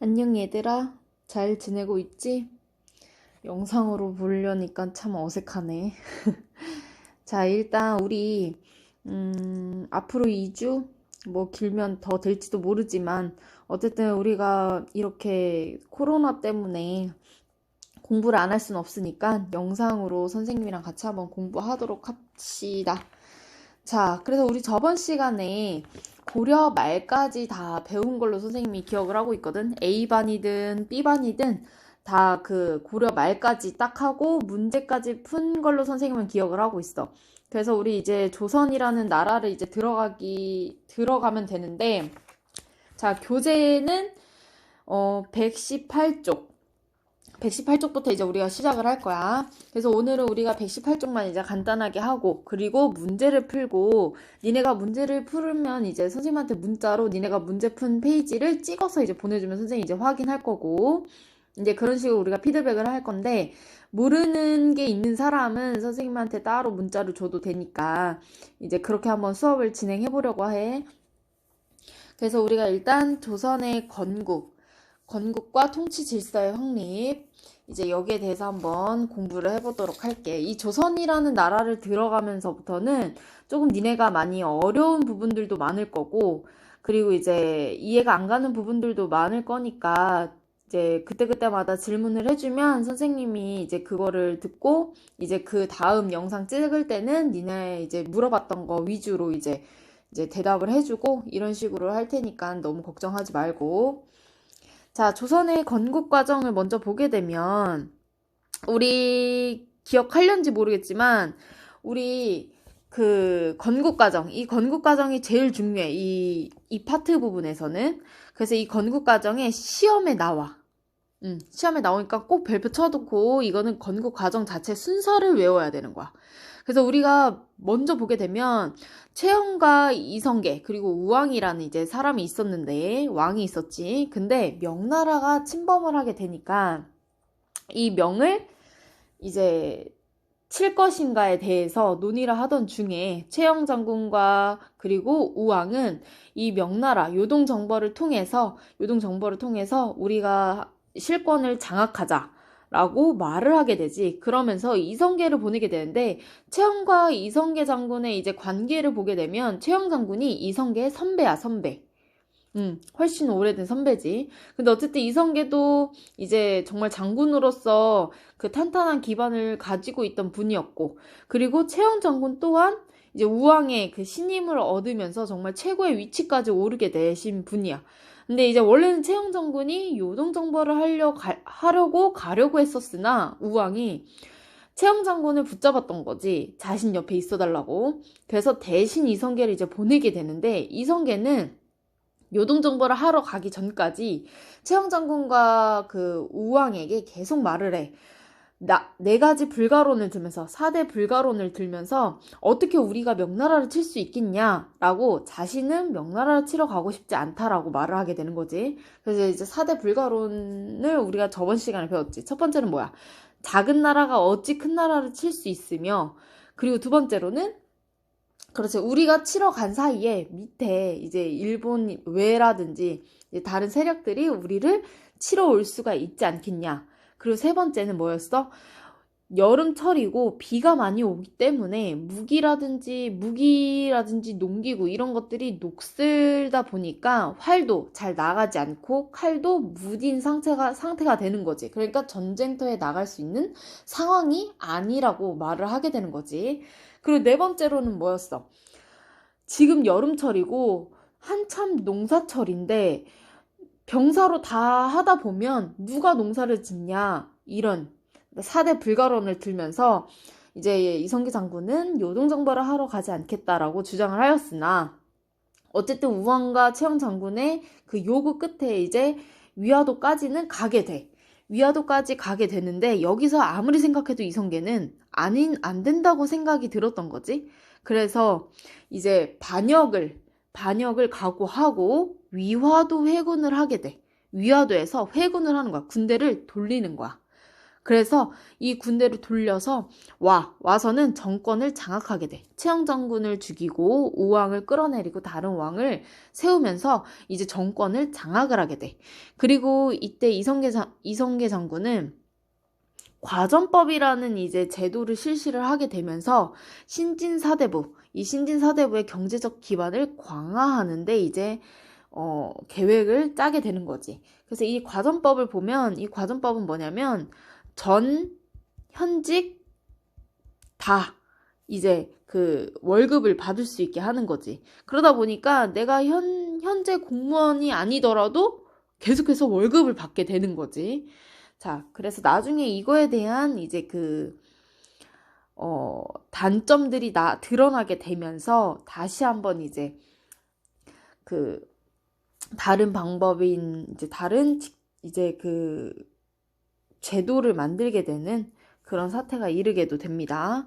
안녕 얘들아, 잘 지내고 있지? 영상으로 보려니까 참 어색하네. 자, 일단 우리 앞으로 2주 뭐 길면 더 될지도 모르지만 어쨌든 우리가 이렇게 코로나 때문에 공부를 안 할 순 없으니까 영상으로 선생님이랑 같이 한번 공부하도록 합시다. 자, 그래서 우리 저번 시간에 고려 말까지 다 배운 걸로 선생님이 기억을 하고 있거든. A반이든 B반이든 다 그 고려 말까지 딱 하고 문제까지 푼 걸로 선생님은 기억을 하고 있어. 그래서 우리 이제 조선이라는 나라를 이제 들어가면 되는데, 자, 교재는 118쪽. 118쪽부터 이제 우리가 시작을 할 거야. 그래서 오늘은 우리가 118쪽만 이제 간단하게 하고, 그리고 문제를 풀고, 니네가 문제를 풀으면 이제 선생님한테 문자로 니네가 문제 푼 페이지를 찍어서 이제 보내주면 선생님이 이제 확인할 거고, 이제 그런 식으로 우리가 피드백을 할 건데, 모르는 게 있는 사람은 선생님한테 따로 문자를 줘도 되니까, 이제 그렇게 한번 수업을 진행해 보려고 해. 그래서 우리가 일단 조선의 건국과 통치 질서의 확립, 이제 여기에 대해서 한번 공부를 해보도록 할게. 이 조선이라는 나라를 들어가면서부터는 조금 니네가 많이 어려운 부분들도 많을 거고, 그리고 이제 이해가 안 가는 부분들도 많을 거니까, 이제 그때그때마다 질문을 해주면 선생님이 이제 그거를 듣고, 이제 그 다음 영상 찍을 때는 니네 이제 물어봤던 거 위주로 이제 대답을 해주고, 이런 식으로 할 테니까 너무 걱정하지 말고. 자, 조선의 건국 과정을 먼저 보게 되면, 우리 기억하려는지 모르겠지만, 우리 그 건국 과정, 이 건국 과정이 제일 중요해. 이 파트 부분에서는. 그래서 이 건국 과정에 시험에 나와. 시험에 나오니까 꼭 별표 쳐놓고, 이거는 건국 과정 자체 순서를 외워야 되는 거야. 그래서 우리가 먼저 보게 되면 최영과 이성계 그리고 우왕이라는 이제 사람이 있었는데 왕이 있었지. 근데 명나라가 침범을 하게 되니까 이 명을 이제 칠 것인가에 대해서 논의를 하던 중에 최영 장군과 그리고 우왕은 이 명나라 요동정벌을 통해서 우리가 실권을 장악하자라고 말을 하게 되지. 그러면서 이성계를 보내게 되는데 최영과 이성계 장군의 이제 관계를 보게 되면 최영 장군이 이성계의 선배야, 선배. 훨씬 오래된 선배지. 근데 어쨌든 이성계도 이제 정말 장군으로서 그 탄탄한 기반을 가지고 있던 분이었고, 그리고 최영 장군 또한 이제 우왕의 그 신임을 얻으면서 정말 최고의 위치까지 오르게 되신 분이야. 근데 이제 원래는 최영 장군이 요동정벌을 하려고 가려고 했었으나 우왕이 최영 장군을 붙잡았던 거지. 자신 옆에 있어달라고. 그래서 대신 이성계를 이제 보내게 되는데 이성계는 요동정벌을 하러 가기 전까지 최영 장군과 그 우왕에게 계속 말을 해. 네 가지 불가론을 들면서, 4대 불가론을 들면서, 어떻게 우리가 명나라를 칠 수 있겠냐라고 자신은 명나라를 치러 가고 싶지 않다라고 말을 하게 되는 거지. 그래서 이제 4대 불가론을 우리가 저번 시간에 배웠지. 첫 번째는 뭐야? 작은 나라가 어찌 큰 나라를 칠 수 있으며, 그리고 두 번째로는 그렇죠. 우리가 치러 간 사이에 밑에 이제 일본 외라든지 이제 다른 세력들이 우리를 치러 올 수가 있지 않겠냐. 그리고 세 번째는 뭐였어? 여름철이고 비가 많이 오기 때문에 무기라든지 농기구 이런 것들이 녹슬다 보니까 활도 잘 나가지 않고 칼도 무딘 상태가 되는 거지. 그러니까 전쟁터에 나갈 수 있는 상황이 아니라고 말을 하게 되는 거지. 그리고 네 번째로는 뭐였어? 지금 여름철이고 한참 농사철인데 병사로 다 하다 보면 누가 농사를 짓냐 이런 4대 불가론을 들면서 이제 이성계 장군은 요동정벌을 하러 가지 않겠다라고 주장을 하였으나 어쨌든 우왕과 최영 장군의 그 요구 끝에 이제 위화도까지는 가게 돼. 위화도까지 가게 되는데 여기서 아무리 생각해도 이성계는 안 된다고 생각이 들었던 거지. 그래서 이제 반역을 각오하고 위화도 회군을 하게 돼. 위화도에서 회군을 하는 거야. 군대를 돌리는 거야. 그래서 이 군대를 돌려서 와서는 정권을 장악하게 돼. 최영정군을 죽이고 우왕을 끌어내리고 다른 왕을 세우면서 이제 정권을 장악을 하게 돼. 그리고 이때 이성계 장군은 과전법이라는 이제 제도를 실시를 하게 되면서 신진사대부, 이 신진사대부의 경제적 기반을 강화하는데 이제 계획을 짜게 되는 거지. 그래서 이 과전법을 보면 이 과전법은 뭐냐면 전, 현직 다 이제 그 월급을 받을 수 있게 하는 거지. 그러다 보니까 내가 현재 공무원이 아니더라도 계속해서 월급을 받게 되는 거지. 자, 그래서 나중에 이거에 대한 이제 단점들이 드러나게 되면서 다시 한번 이제 그 다른 방법인 이제 그 제도를 만들게 되는 그런 사태가 이르게도 됩니다.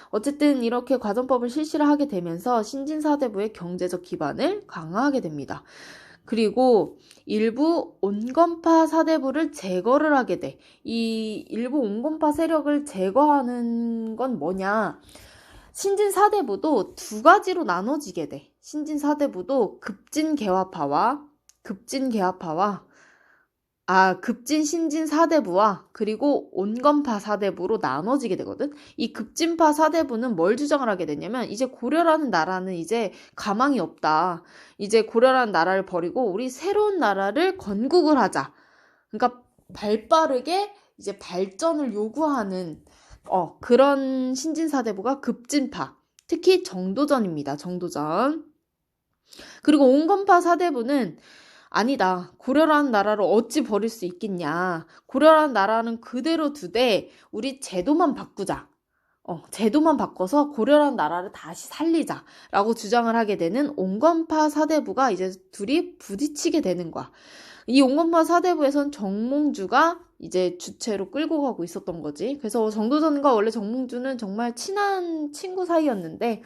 어쨌든 이렇게 과전법을 실시를 하게 되면서 신진사대부의 경제적 기반을 강화하게 됩니다. 그리고 일부 온건파 사대부를 제거를 하게 돼. 이 일부 온건파 세력을 제거하는 건 뭐냐? 신진사대부도 두 가지로 나눠지게 돼. 신진사대부도 급진신진 사대부와 그리고 온건파 사대부로 나눠지게 되거든. 이 급진파 사대부는 뭘 주장을 하게 되냐면 이제 고려라는 나라는 이제 가망이 없다. 이제 고려라는 나라를 버리고 우리 새로운 나라를 건국을 하자. 그러니까 발빠르게 이제 발전을 요구하는 그런 신진사대부가 급진파. 특히 정도전입니다. 정도전. 그리고 온건파 사대부는 아니다. 고려라는 나라를 어찌 버릴 수 있겠냐. 고려라는 나라는 그대로 두되 우리 제도만 바꾸자. 제도만 바꿔서 고려라는 나라를 다시 살리자. 라고 주장을 하게 되는 온건파 사대부가 이제 둘이 부딪히게 되는 거야. 이 온건파 사대부에선 정몽주가 이제 주체로 끌고 가고 있었던 거지. 그래서 정도전과 원래 정몽주는 정말 친한 친구 사이였는데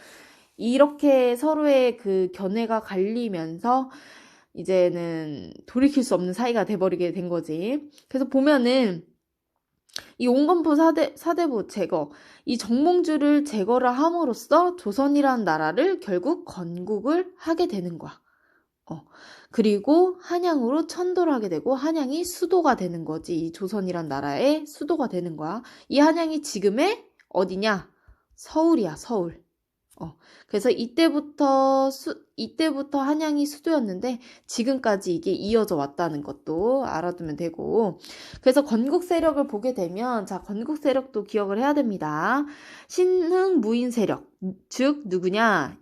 이렇게 서로의 그 견해가 갈리면서 이제는 돌이킬 수 없는 사이가 돼버리게 된 거지. 그래서 보면은 이 온건포 사대부 제거, 이 정몽주를 제거를 함으로써 조선이라는 나라를 결국 건국을 하게 되는 거야. 그리고 한양으로 천도를 하게 되고 한양이 수도가 되는 거지. 이 조선이란 나라의 수도가 되는 거야. 이 한양이 지금의 어디냐? 서울이야, 서울. 그래서 이때부터 한양이 수도였는데 지금까지 이게 이어져 왔다는 것도 알아두면 되고. 그래서 건국 세력을 보게 되면 자, 건국 세력도 기억을 해야 됩니다. 신흥 무인 세력, 즉 누구냐?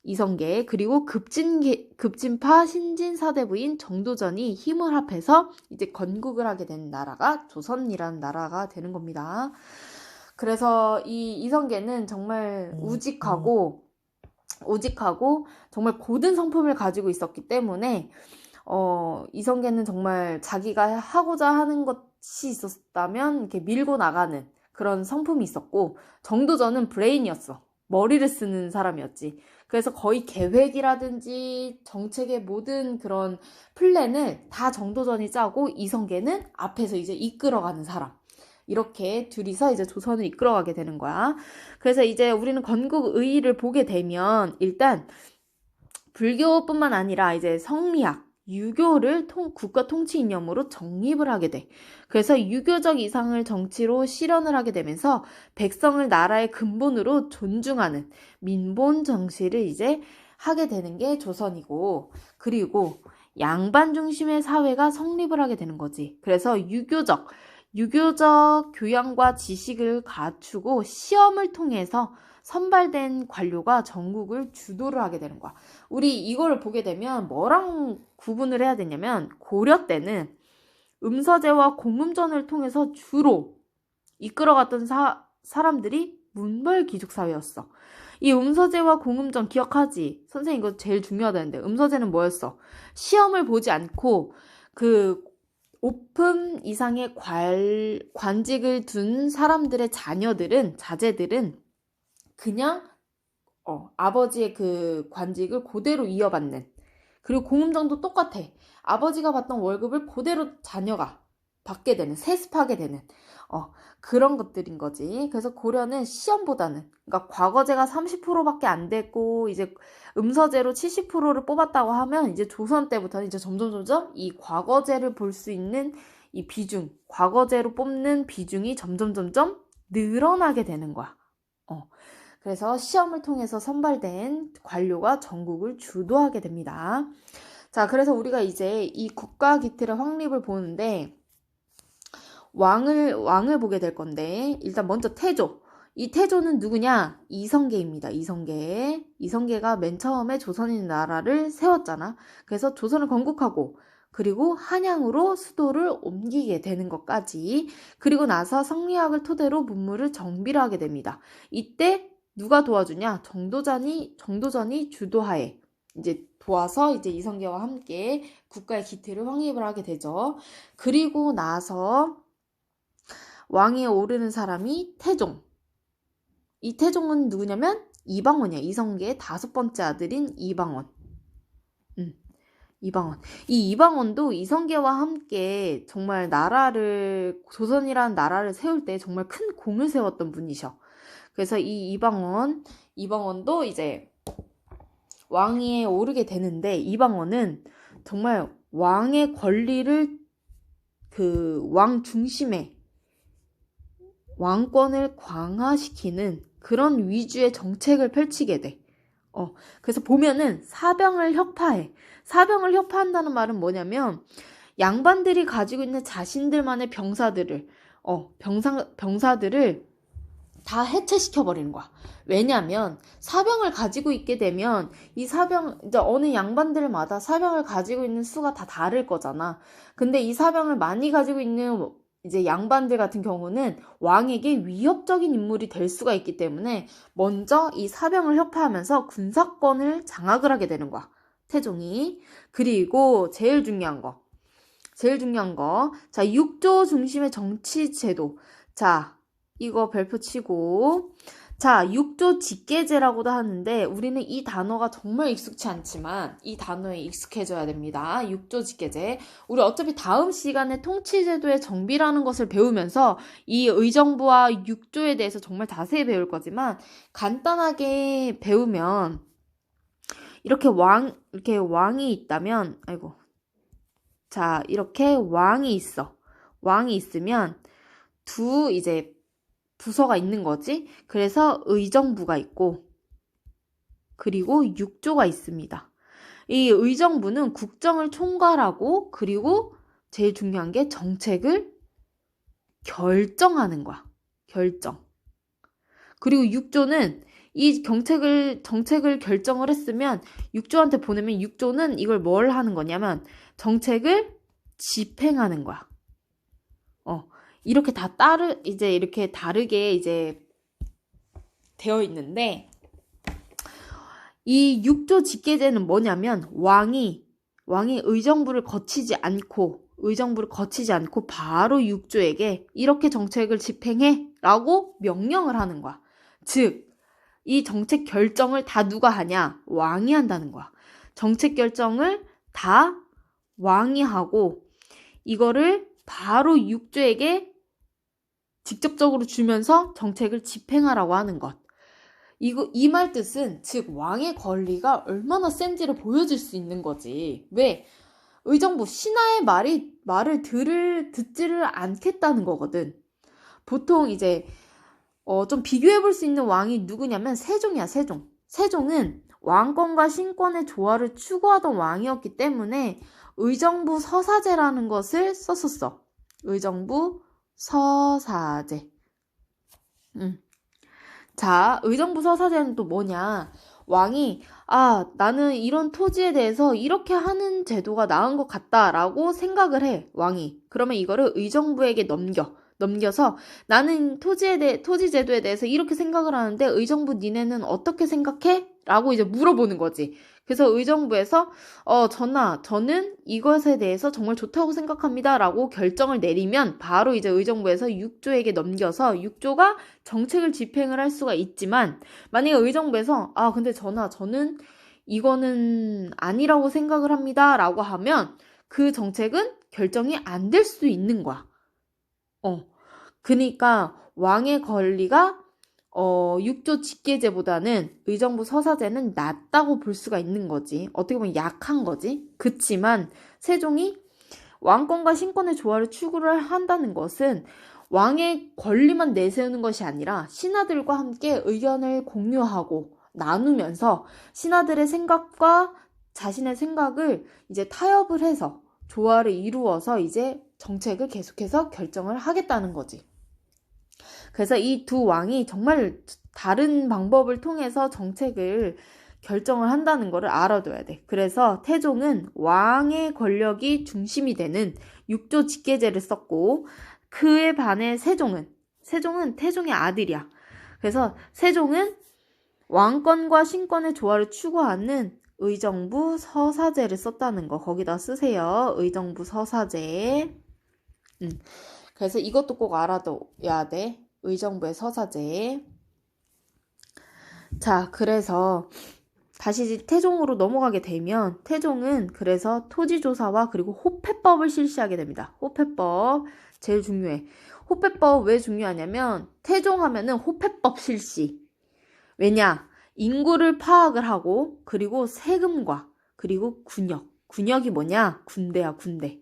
이성계 그리고 급진파 신진사대부인 정도전이 힘을 합해서 이제 건국을 하게 된 나라가 조선이라는 나라가 되는 겁니다. 그래서 이 이성계는 정말 우직하고 정말 고든 성품을 가지고 있었기 때문에 이성계는 정말 자기가 하고자 하는 것이 있었다면 이렇게 밀고 나가는 그런 성품이 있었고 정도전은 브레인이었어. 머리를 쓰는 사람이었지. 그래서 거의 계획이라든지 정책의 모든 그런 플랜을 다 정도전이 짜고 이성계는 앞에서 이제 이끌어가는 사람. 이렇게 둘이서 이제 조선을 이끌어가게 되는 거야. 그래서 이제 우리는 건국 의의를 보게 되면 일단 불교뿐만 아니라 이제 성리학, 유교를 국가 통치 이념으로 정립을 하게 돼. 그래서 유교적 이상을 정치로 실현을 하게 되면서 백성을 나라의 근본으로 존중하는 민본 정치를 이제 하게 되는 게 조선이고, 그리고 양반 중심의 사회가 성립을 하게 되는 거지. 그래서 유교적 교양과 지식을 갖추고 시험을 통해서 선발된 관료가 전국을 주도를 하게 되는 거야. 우리 이거를 보게 되면 뭐랑 구분을 해야 되냐면 고려 때는 음서제와 공음전을 통해서 주로 이끌어갔던 사람들이 문벌 귀족 사회였어. 이 음서제와 공음전 기억하지? 선생님 이거 제일 중요하다는데 음서제는 뭐였어? 시험을 보지 않고 그 오품 이상의 관직을 둔 사람들의 자제들은 그냥 아버지의 그 관직을 그대로 이어받는. 그리고 공음전도 똑같아. 아버지가 받던 월급을 그대로 자녀가 받게 되는, 세습하게 되는 그런 것들인 거지. 그래서 고려는 시험보다는, 그러니까 과거제가 30%밖에 안 됐고 이제 음서제로 70%를 뽑았다고 하면 이제 조선 때부터는 이제 점점 이 과거제를 볼 수 있는 이 비중, 과거제로 뽑는 비중이 점점 늘어나게 되는 거야. 그래서 시험을 통해서 선발된 관료가 전국을 주도하게 됩니다. 자, 그래서 우리가 이제 이 국가 기틀의 확립을 보는데 왕을 보게 될 건데, 일단 먼저 태조. 이 태조는 누구냐? 이성계입니다. 이성계가 맨 처음에 조선인 나라를 세웠잖아. 그래서 조선을 건국하고, 그리고 한양으로 수도를 옮기게 되는 것까지, 그리고 나서 성리학을 토대로 문물을 정비를 하게 됩니다. 이때 누가 도와주냐? 정도전이 주도하에 이제 도와서 이제 이성계와 함께 국가의 기틀을 확립을 하게 되죠. 그리고 나서 왕위에 오르는 사람이 태종. 이 태종은 누구냐면 이방원이야. 이성계의 5번째 아들인 이방원. 이방원. 이 이방원도 이성계와 함께 정말 조선이라는 나라를 세울 때 정말 큰 공을 세웠던 분이셔. 그래서 이 이방원도 이제 왕위에 오르게 되는데, 이방원은 정말 왕의 권리를 왕 중심에 왕권을 강화시키는 그런 위주의 정책을 펼치게 돼. 그래서 보면은 사병을 협파해. 사병을 협파한다는 말은 뭐냐면 양반들이 가지고 있는 자신들만의 병사들을 다 해체시켜버리는 거야. 왜냐면 사병을 가지고 있게 되면 이제 어느 양반들마다 사병을 가지고 있는 수가 다 다를 거잖아. 근데 이 사병을 많이 가지고 있는 이제 양반들 같은 경우는 왕에게 위협적인 인물이 될 수가 있기 때문에 먼저 이 사병을 협파하면서 군사권을 장악을 하게 되는 거야. 태종이. 그리고 제일 중요한 거. 자, 육조 중심의 정치 제도. 자, 이거 별표 치고. 자, 육조 직계제라고도 하는데 우리는 이 단어가 정말 익숙치 않지만 이 단어에 익숙해져야 됩니다. 육조 직계제. 우리 어차피 다음 시간에 통치제도의 정비라는 것을 배우면서 이 의정부와 육조에 대해서 정말 자세히 배울 거지만 간단하게 배우면 이렇게 왕이 있다면, 자, 이렇게 왕이 있어. 왕이 있으면 이제 부서가 있는 거지. 그래서 의정부가 있고, 그리고 육조가 있습니다. 이 의정부는 국정을 총괄하고, 그리고 제일 중요한 게 정책을 결정하는 거야. 결정. 그리고 육조는 이 정책을 결정을 했으면 육조한테 보내면 육조는 이걸 뭘 하는 거냐면 정책을 집행하는 거야. 이렇게 이렇게 다르게 이제 되어 있는데, 이 육조 직계제는 뭐냐면 왕이 의정부를 거치지 않고 바로 육조에게 이렇게 정책을 집행해 라고 명령을 하는 거야. 즉, 이 정책 결정을 다 누가 하냐? 왕이 한다는 거야. 정책 결정을 다 왕이 하고 이거를 바로 육조에게 직접적으로 주면서 정책을 집행하라고 하는 것. 이 말 뜻은 즉 왕의 권리가 얼마나 센지를 보여줄 수 있는 거지. 왜? 의정부 신하의 말을 듣지를 않겠다는 거거든. 보통 이제 좀 비교해볼 수 있는 왕이 누구냐면 세종이야. 세종은 왕권과 신권의 조화를 추구하던 왕이었기 때문에 의정부 서사제라는 것을 썼었어. 의정부 서사제. 자, 의정부 서사제는 또 뭐냐? 왕이 나는 이런 토지에 대해서 이렇게 하는 제도가 나은 것 같다라고 생각을 해. 왕이. 그러면 이거를 의정부에게 넘겨서 나는 토지 제도에 대해서 이렇게 생각을 하는데 의정부 니네는 어떻게 생각해? 라고 이제 물어보는 거지. 그래서 의정부에서 전하, 저는 이것에 대해서 정말 좋다고 생각합니다 라고 결정을 내리면 바로 이제 의정부에서 육조에게 넘겨서 육조가 정책을 집행을 할 수가 있지만, 만약에 의정부에서 근데 전하, 저는 이거는 아니라고 생각을 합니다 라고 하면 그 정책은 결정이 안 될 수 있는 거야. 그니까 왕의 권리가 육조 직계제보다는 의정부 서사제는 낮다고 볼 수가 있는 거지. 어떻게 보면 약한 거지. 그치만 세종이 왕권과 신권의 조화를 추구를 한다는 것은 왕의 권리만 내세우는 것이 아니라 신하들과 함께 의견을 공유하고 나누면서 신하들의 생각과 자신의 생각을 이제 타협을 해서 조화를 이루어서 이제 정책을 계속해서 결정을 하겠다는 거지. 그래서 이 두 왕이 정말 다른 방법을 통해서 정책을 결정을 한다는 것을 알아둬야 돼. 그래서 태종은 왕의 권력이 중심이 되는 육조 직계제를 썼고, 그에 반해 세종은 태종의 아들이야. 그래서 세종은 왕권과 신권의 조화를 추구하는 의정부 서사제를 썼다는 거. 거기다 쓰세요. 의정부 서사제. 그래서 이것도 꼭 알아둬야 돼. 의정부의 서사제. 자, 그래서 다시 태종으로 넘어가게 되면 태종은 그래서 토지조사와 그리고 호패법을 실시하게 됩니다. 호패법 제일 중요해. 호패법 왜 중요하냐면 태종 하면은 호패법 실시. 왜냐? 인구를 파악을 하고 그리고 세금과 그리고 군역이 뭐냐? 군대야, 군대.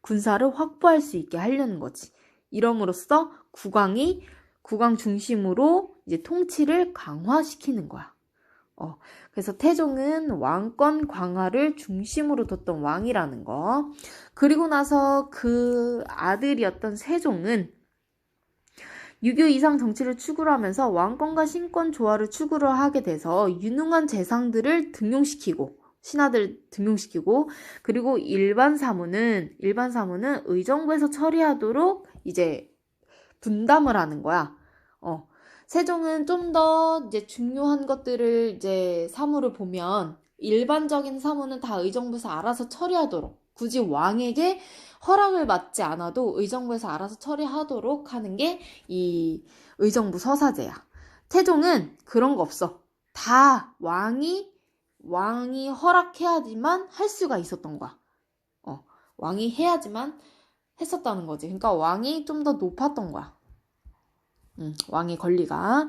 군사를 확보할 수 있게 하려는 거지. 이럼으로써 국왕 중심으로 이제 통치를 강화시키는 거야. 그래서 태종은 왕권 강화를 중심으로 뒀던 왕이라는 거. 그리고 나서 그 아들이었던 세종은 유교 이상 정치를 추구를 하면서 왕권과 신권 조화를 추구를 하게 돼서 유능한 재상들을 등용시키고 신하들 등용시키고 그리고 일반 사무는 의정부에서 처리하도록 이제 분담을 하는 거야. 세종은 좀 더 이제 중요한 것들을 이제 사무를 보면 일반적인 사무는 다 의정부에서 알아서 처리하도록 굳이 왕에게 허락을 받지 않아도 의정부에서 알아서 처리하도록 하는 게 이 의정부 서사제야. 태종은 그런 거 없어. 다 왕이 허락해야지만 할 수가 있었던 거야. 왕이 해야지만 했었다는 거지. 그러니까 왕이 좀 더 높았던 거야. 왕의 권리가.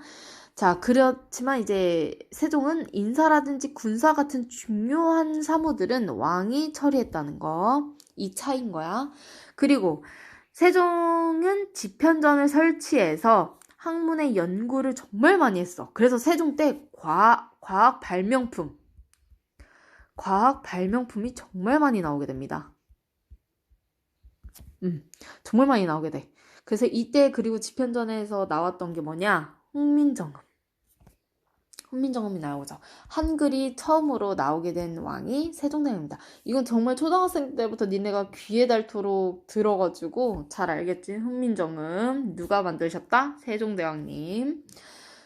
자, 그렇지만 이제 세종은 인사라든지 군사 같은 중요한 사무들은 왕이 처리했다는 거. 이 차이인 거야. 그리고 세종은 집현전을 설치해서 학문의 연구를 정말 많이 했어. 그래서 세종 때 과학 발명품이 정말 많이 나오게 됩니다. 정말 많이 나오게 돼. 그래서 이때 그리고 집현전에서 나왔던 게 뭐냐? 훈민정음이 나오죠. 한글이 처음으로 나오게 된 왕이 세종대왕입니다. 이건 정말 초등학생 때부터 니네가 귀에 닳도록 들어가지고 잘 알겠지? 훈민정음 누가 만드셨다? 세종대왕님.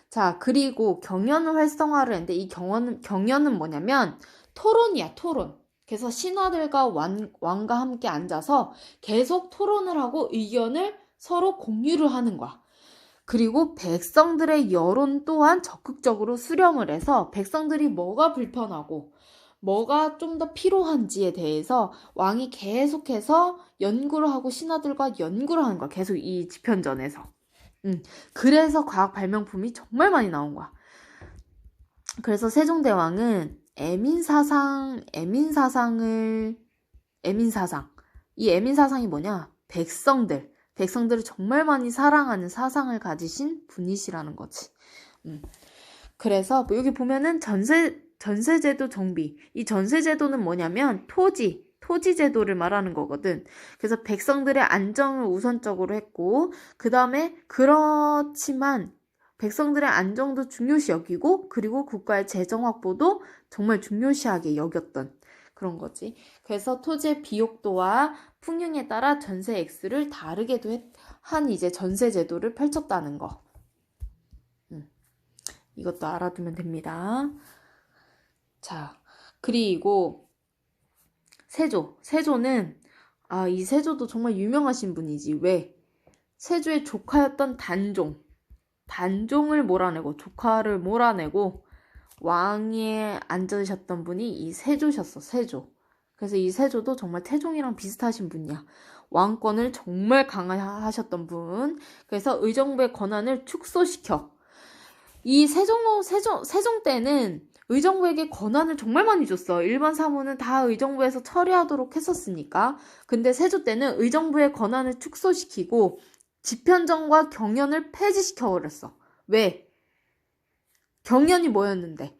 자, 그리고 경연을 활성화를 했는데 이 경연은 뭐냐면 토론이야, 토론. 그래서 신하들과 왕과 함께 앉아서 계속 토론을 하고 의견을 서로 공유를 하는 거야. 그리고 백성들의 여론 또한 적극적으로 수렴을 해서 백성들이 뭐가 불편하고 뭐가 좀 더 필요한지에 대해서 왕이 계속해서 연구를 하고 신하들과 연구를 하는 거야. 계속 이 집현전에서. 그래서 과학 발명품이 정말 많이 나온 거야. 그래서 세종대왕은 애민사상. 이 애민사상이 뭐냐? 백성들을 정말 많이 사랑하는 사상을 가지신 분이시라는 거지. 그래서 여기 보면은 전세제도 정비. 이 전세제도는 뭐냐면 토지제도를 말하는 거거든. 그래서 백성들의 안정을 우선적으로 했고, 그 다음에 그렇지만 백성들의 안정도 중요시 여기고, 그리고 국가의 재정 확보도 정말 중요시하게 여겼던 그런 거지. 그래서 토지의 비옥도와 풍경에 따라 전세 액수를 다르게도 한 이제 전세 제도를 펼쳤다는 거. 이것도 알아두면 됩니다. 자, 그리고 세조는 이 세조도 정말 유명하신 분이지. 왜? 세조의 조카였던 단종을 몰아내고 조카를 몰아내고 왕위에 앉으셨던 분이 이 세조셨어. 세조. 그래서 이 세조도 정말 태종이랑 비슷하신 분이야. 왕권을 정말 강화하셨던 분. 그래서 의정부의 권한을 축소시켜. 이 세종 때는 의정부에게 권한을 정말 많이 줬어. 일반 사무는 다 의정부에서 처리하도록 했었으니까. 근데 세조 때는 의정부의 권한을 축소시키고 집현전과 경연을 폐지시켜버렸어. 왜? 경연이 뭐였는데?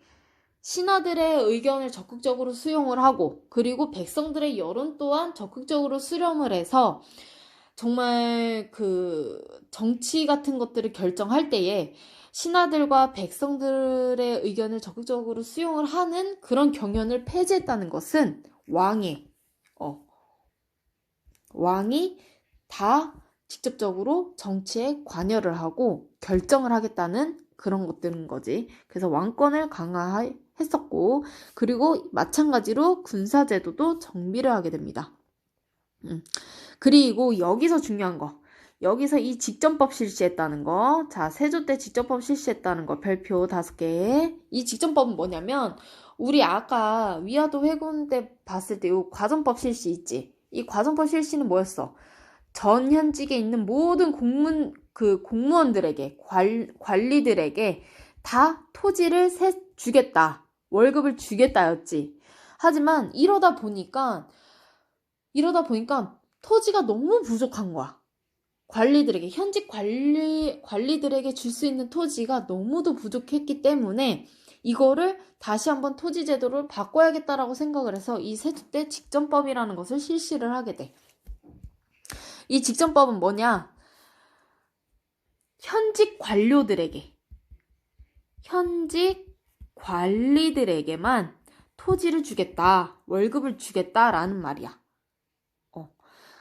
신하들의 의견을 적극적으로 수용을 하고, 그리고 백성들의 여론 또한 적극적으로 수렴을 해서 정말 그 정치 같은 것들을 결정할 때에 신하들과 백성들의 의견을 적극적으로 수용을 하는 그런 경연을 폐지했다는 것은 왕이 다 직접적으로 정치에 관여를 하고 결정을 하겠다는 그런 것들인 거지. 그래서 왕권을 강화했었고, 그리고 마찬가지로 군사제도도 정비를 하게 됩니다. 그리고 여기서 중요한 거. 여기서 이 직전법 실시했다는 거. 자, 세조 때 직전법 실시했다는 거. 별표 5개. 이 직전법은 뭐냐면, 우리 아까 위화도 회군 때 봤을 때 이 과정법 실시 있지? 이 과정법 실시는 뭐였어? 전 현직에 있는 모든 공무원들에게, 관리들에게 다 토지를 주겠다. 월급을 주겠다였지. 하지만 이러다 보니까 토지가 너무 부족한 거야. 관리들에게, 현직 관리들에게 줄 수 있는 토지가 너무도 부족했기 때문에 이거를 다시 한번 토지 제도를 바꿔야겠다라고 생각을 해서 이 세조 때 직전법이라는 것을 실시를 하게 돼. 이 직전법은 뭐냐? 현직 관리들에게만 토지를 주겠다, 월급을 주겠다라는 말이야.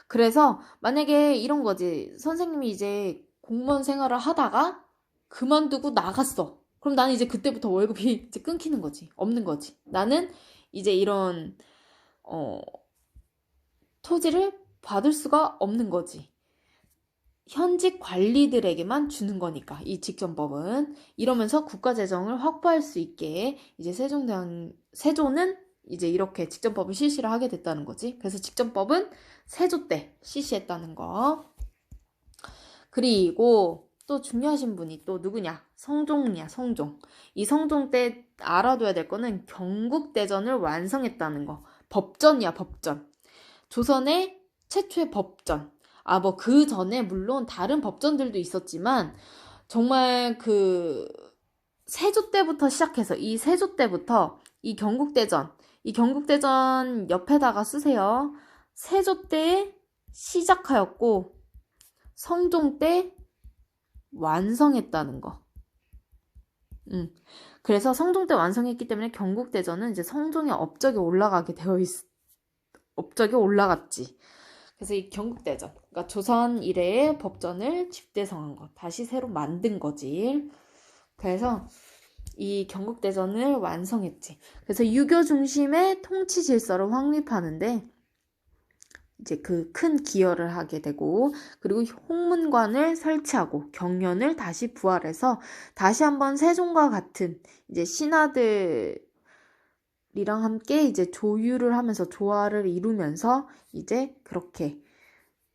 그래서 만약에 이런 거지. 선생님이 이제 공무원 생활을 하다가 그만두고 나갔어. 그럼 나는 이제 그때부터 월급이 이제 끊기는 거지. 없는 거지. 나는 이제 이런 토지를 받을 수가 없는 거지. 현직 관리들에게만 주는 거니까, 이 직전법은. 이러면서 국가재정을 확보할 수 있게 이제 세조는 이제 이렇게 직전법을 실시를 하게 됐다는 거지. 그래서 직전법은 세조 때 실시했다는 거. 그리고 또 중요하신 분이 또 누구냐? 성종이야, 성종. 이 성종 때 알아둬야 될 거는 경국대전을 완성했다는 거. 법전이야, 법전. 조선의 최초의 법전. 뭐 그 전에 물론 다른 법전들도 있었지만 정말 그 세조 때부터 시작해서 이 세조 때부터 이 경국대전 옆에다가 쓰세요. 세조 때 시작하였고 성종 때 완성했다는 거. 그래서 성종 때 완성했기 때문에 경국대전은 이제 성종의 업적이 올라갔지. 그래서 이 경국대전, 그러니까 조선 이래의 법전을 집대성한 거, 다시 새로 만든 거지. 그래서 이 경국대전을 완성했지. 그래서 유교 중심의 통치 질서를 확립하는데 이제 그 큰 기여를 하게 되고, 그리고 홍문관을 설치하고 경연을 다시 부활해서 다시 한번 세종과 같은 이제 신하들이랑 함께 이제 조율을 하면서 조화를 이루면서 이제 그렇게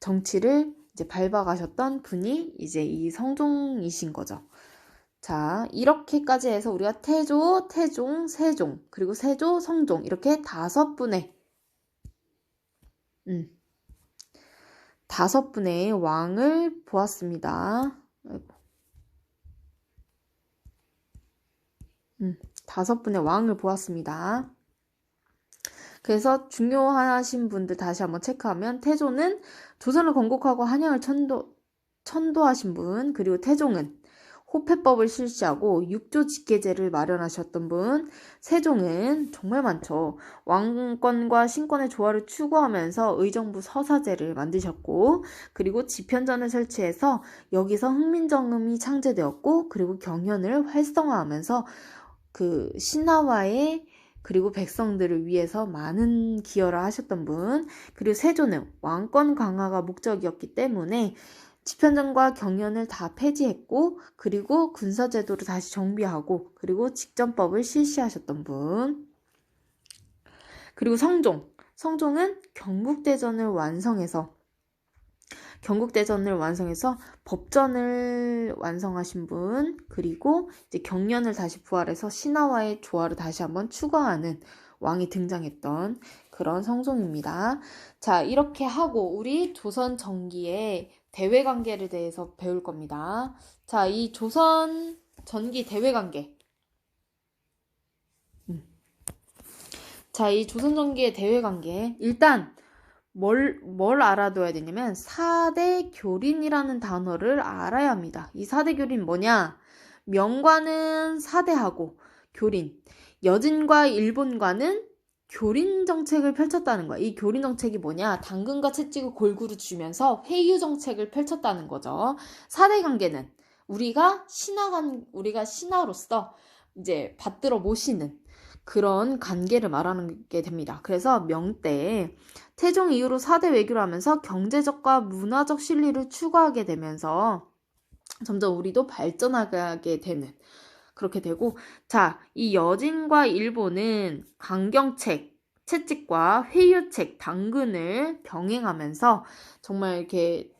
정치를 이제 밟아가셨던 분이 이제 이 성종이신 거죠. 자, 이렇게까지 해서 우리가 태조, 태종, 세종, 그리고 세조, 성종 이렇게 5분의 5분의 왕을 보았습니다. 5분의 왕을 보았습니다. 그래서 중요하신 분들 다시 한번 체크하면, 태조는 조선을 건국하고 한양을 천도하신 분, 그리고 태종은 호패법을 실시하고 육조 직계제를 마련하셨던 분, 세종은 정말 많죠. 왕권과 신권의 조화를 추구하면서 의정부 서사제를 만드셨고, 그리고 집현전을 설치해서 여기서 흥민정음이 창제되었고, 그리고 경연을 활성화하면서 그 신하와의 그리고 백성들을 위해서 많은 기여를 하셨던 분, 그리고 세조는 왕권 강화가 목적이었기 때문에 집현전과 경연을 다 폐지했고, 그리고 군사제도를 다시 정비하고, 그리고 직전법을 실시하셨던 분. 그리고 성종은 경국대전을 완성해서 법전을 완성하신 분, 그리고 이제 경련을 다시 부활해서 신하와의 조화를 다시 한번 추구하는 왕이 등장했던 그런 성종입니다. 자, 이렇게 하고 우리 조선 전기의 대외 관계에 대해서 배울 겁니다. 자, 이 조선 전기 대외 관계. 자, 이 조선 전기의 대외 관계. 일단 뭘 알아둬야 되냐면 4대 교린이라는 단어를 알아야 합니다. 이 4대 교린 뭐냐? 명과는 4대하고 교린, 여진과 일본과는 교린 정책을 펼쳤다는 거야. 이 교린 정책이 뭐냐? 당근과 채찍을 골고루 주면서 회유 정책을 펼쳤다는 거죠. 4대 관계는 우리가 신하로서 이제 받들어 모시는 그런 관계를 말하는 게 됩니다. 그래서 명때 태종 이후로 4대 외교를 하면서 경제적과 문화적 신리를 추구하게 되면서 점점 우리도 발전하게 되는 그렇게 되고, 자, 이 여진과 일본은 강경책, 채찍과 회유책, 당근을 병행하면서 정말 이렇게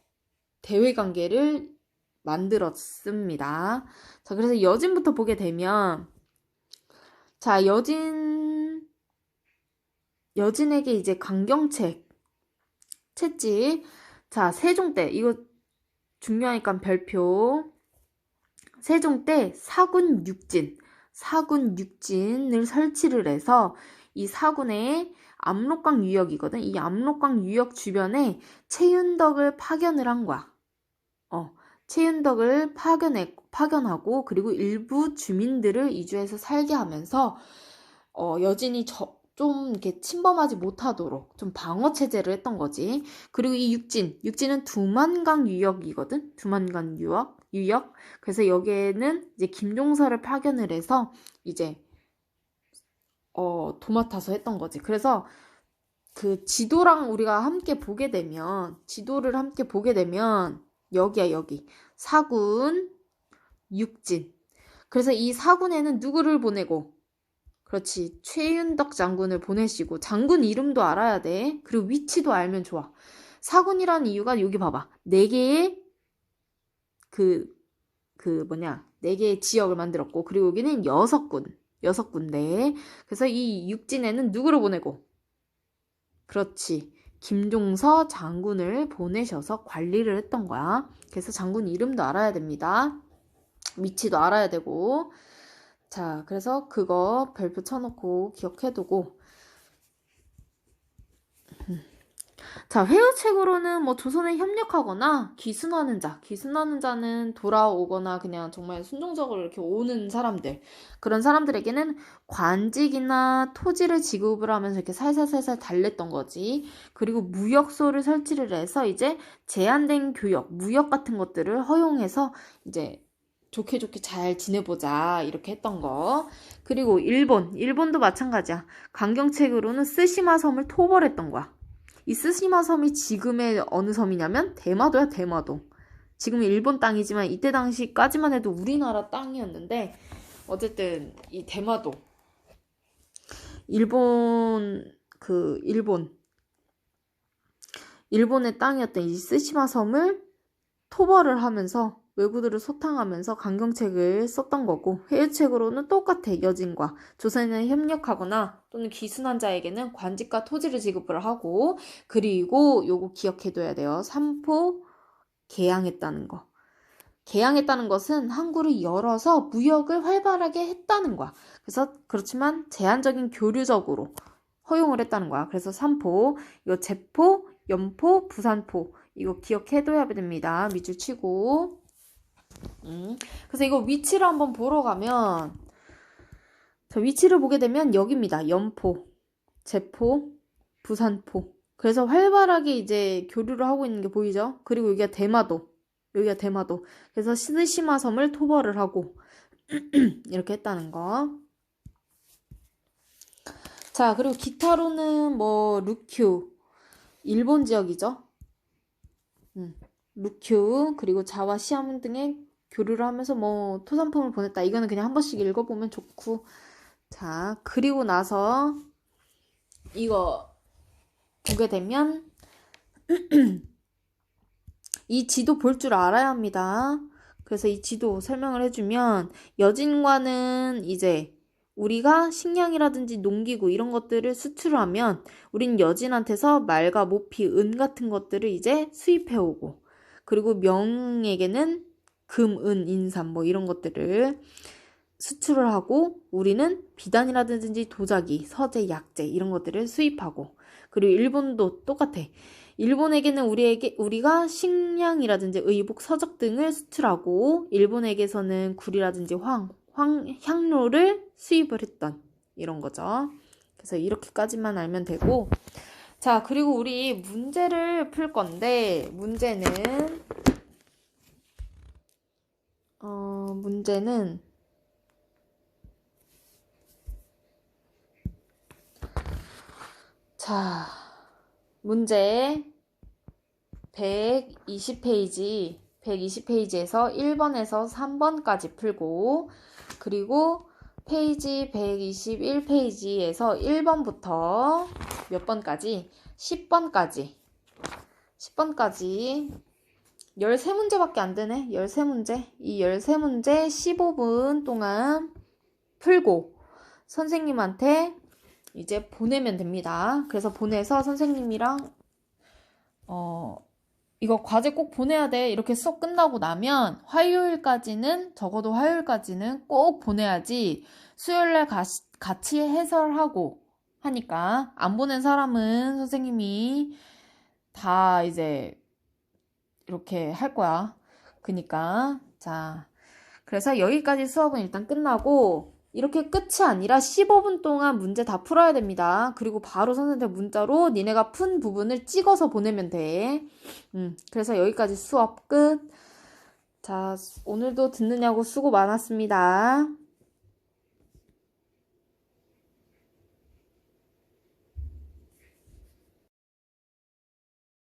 대외관계를 만들었습니다. 자, 그래서 여진부터 보게 되면, 자, 여진에게 이제 강경책, 채찍, 자, 세종 때, 이거 중요하니까 별표. 세종 때 사군 육진을 설치를 해서 이 사군의 압록강 유역이거든. 이 압록강 유역 주변에 최윤덕을 파견을 한 거야. 최윤덕을 파견하고 그리고 일부 주민들을 이주해서 살게 하면서 여진이 좀 이렇게 침범하지 못하도록 좀 방어 체제를 했던 거지. 그리고 이 육진은 두만강 유역이거든. 두만강 유역. 그래서 여기에는 이제 김종서를 파견을 해서 이제 도맡아서 했던 거지. 그래서 그 지도랑 우리가 함께 보게 되면 여기야, 여기. 사군, 육진. 그래서 이 사군에는 누구를 보내고, 그렇지, 최윤덕 장군을 보내시고, 장군 이름도 알아야 돼. 그리고 위치도 알면 좋아. 사군이라는 이유가 여기 봐봐. 4개의 네 개의 지역을 만들었고, 그리고 여기는 6군데. 그래서 이 육진에는 누구를 보내고, 그렇지, 김종서 장군을 보내셔서 관리를 했던 거야. 그래서 장군 이름도 알아야 됩니다. 위치도 알아야 되고. 자, 그래서 그거 별표 쳐놓고 기억해두고. 자, 회유책으로는 뭐 조선에 협력하거나 기순하는 자는 돌아오거나 그냥 정말 순종적으로 이렇게 오는 사람들, 그런 사람들에게는 관직이나 토지를 지급을 하면서 이렇게 살살살살 달랬던 거지. 그리고 무역소를 설치를 해서 이제 제한된 무역 같은 것들을 허용해서 이제 좋게 잘 지내보자 이렇게 했던 거. 그리고 일본도 마찬가지야. 강경책으로는 쓰시마 섬을 토벌했던 거야. 이 쓰시마 섬이 지금의 어느 섬이냐면 대마도야, 대마도. 지금은 일본 땅이지만 이때 당시까지만 해도 우리나라 땅이었는데, 어쨌든 이 대마도, 일본의 땅이었던 이 쓰시마 섬을 토벌을 하면서 왜구들을 소탕하면서 강경책을 썼던 거고, 회유책으로는 똑같아. 여진과 조선에 협력하거나 또는 기순한 자에게는 관직과 토지를 지급을 하고, 그리고 요거 기억해둬야 돼요. 삼포 개항했다는 거. 개항했다는 것은 항구를 열어서 무역을 활발하게 했다는 거야. 그래서 그렇지만 제한적인 교류적으로 허용을 했다는 거야. 그래서 삼포, 이거 제포, 연포, 부산포, 이거 기억해둬야 됩니다. 밑줄 치고. 그래서 이거 위치를 한번 보러 가면, 자, 위치를 보게 되면 여기입니다. 연포, 제포, 부산포. 그래서 활발하게 이제 교류를 하고 있는 게 보이죠? 그리고 여기가 대마도. 그래서 시드시마 섬을 토벌을 하고 이렇게 했다는 거. 자, 그리고 기타로는 뭐 류큐, 일본 지역이죠. 류큐, 그리고 자와 시암 등의 교류를 하면서 뭐 토산품을 보냈다. 이거는 그냥 한 번씩 읽어보면 좋고. 자, 그리고 나서 이거 보게 되면 이 지도 볼 줄 알아야 합니다. 그래서 이 지도 설명을 해주면 여진과는 이제 우리가 식량이라든지 농기구 이런 것들을 수출하면 우린 여진한테서 말과 모피, 은 같은 것들을 이제 수입해오고 그리고 명에게는 금, 은, 인삼 뭐 이런 것들을 수출을 하고 우리는 비단이라든지 도자기, 서재, 약재 이런 것들을 수입하고 그리고 일본도 똑같아. 일본에게는 우리가 식량이라든지 의복, 서적 등을 수출하고 일본에게서는 굴이라든지 향료를 수입을 했던 이런 거죠. 그래서 이렇게까지만 알면 되고 자 그리고 우리 문제를 풀 건데 문제는 자 문제 120페이지에서 1번에서 3번까지 풀고 그리고 페이지 121페이지에서 1번부터 몇 번까지? 10번까지 13문제밖에 안 되네. 13문제. 이 13문제 15분 동안 풀고 선생님한테 이제 보내면 됩니다. 그래서 보내서 선생님이랑 이거 과제 꼭 보내야 돼. 이렇게 수업 끝나고 나면 적어도 화요일까지는 꼭 보내야지 수요일날 같이 해설하고 하니까 안 보낸 사람은 선생님이 다 이제 이렇게 할 거야. 그니까 자 그래서 여기까지 수업은 일단 끝나고 이렇게 끝이 아니라 15분 동안 문제 다 풀어야 됩니다. 그리고 바로 선생님한테 문자로 니네가 푼 부분을 찍어서 보내면 돼. 그래서 여기까지 수업 끝. 자, 오늘도 듣느냐고 수고 많았습니다.